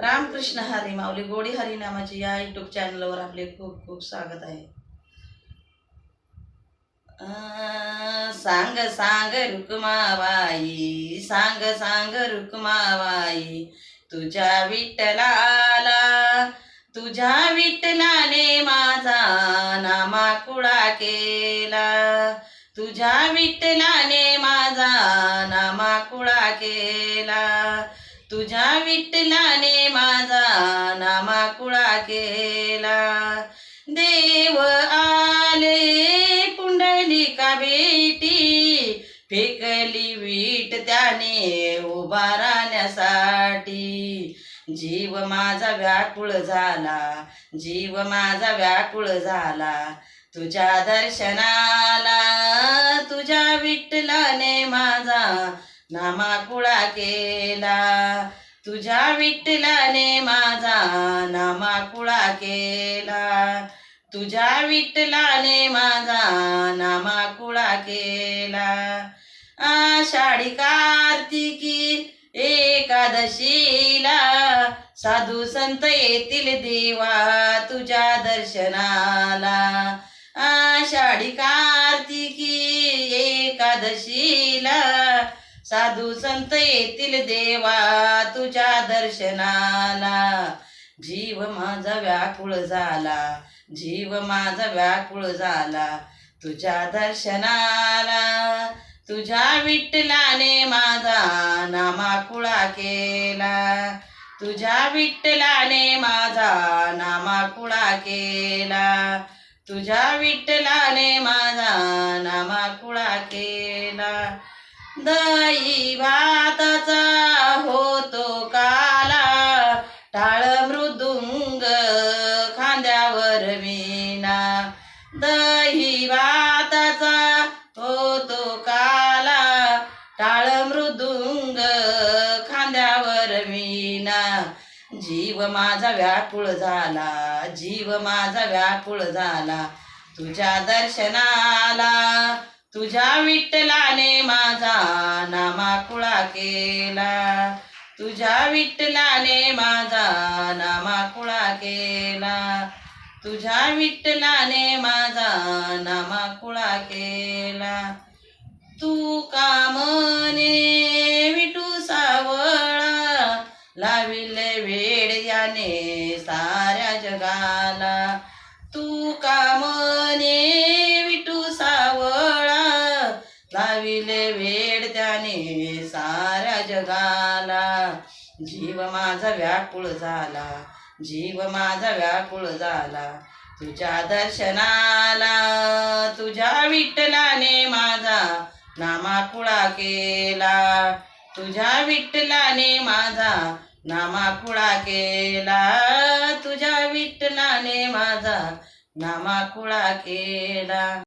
रामकृष्ण हरी माऊली गोडी हरी नामाची या यूट्यूब चॅनलवर आपले खूप खूप स्वागत आहे. सांग सांग रुक्माबाई, सांग सांग रुक्माबाई, तुझ्या विठ्ठलाला, तुझ्या विठ्ठलाने माझा नामाकुळा केला, तुझ्या विठ्ठलाने माझा नामाकुळा केला, तुझ्या विठ्ठलाने माझा नामाकुळा केला. देव आले पुंडलिका भेटी, फेकली वीट त्याने उभा राहण्यासाठी. जीव माझा व्याकुळ झाला, जीव माझा व्याकुळ झाला, तुझ्या दर्शनाला, तुझ्या विठ्ठलाने माझा नामाकुळा केला, तुझ्या विठ्ठलाने माझा नामाकुळा केला, तुझ्या विठ्ठलाने माझा नामाकुळा केला. आषाढी कार्तिकी एकादशीला साधू संत येतील देवा तुझ्या दर्शनाला. आषाढी कार्तिकी एकादशीला साधू संत येतील देवा तुझ्या दर्शनाला. जीव माझा व्याकुळ झाला, जीव माझा व्याकुळ झाला, तुझ्या दर्शनाला, तुझ्या विठ्ठलाने माझा नामाकुळा केला, तुझ्या विठ्ठलाने माझा नामाकुळा केला, तुझ्या विठ्ठलाने माझा नामाकुळा केला. दही भाताचा होतो काला, टाळ मृदुंग खांद्यावर वीणा. दही भाताचा होतो काला, टाळ मृदुंग खांद्यावर वीणा. जीव माझा व्याकुळ झाला, जीव माझा व्याकुळ झाला, तुझ्या दर्शनाला, तुझ्या विठ्ठलाने माझा नामाकुळा केला, तुझ्या विठ्ठलाने माझा नामाकुळा केला, तुझ्या विठ्ठलाने माझा नामाकुळा केला. तू का म्हणे विठू सावळा, लाविले वेड याने साऱ्या जगाला. तू का म्हणे विठू सावळा, लाविले वेड त्याने साऱ्या जगाला. जीव माझा व्याकुळ झाला, जीव माझा व्याकुळ झाला, तुझ्या दर्शनाला, तुझ्या विठ्ठलाने माझा नामाकुळा केला, तुझ्या विठ्ठलाने माझा नामाकुळा केला, तुझ्या विठ्ठलाने माझा नामाकुळा केला.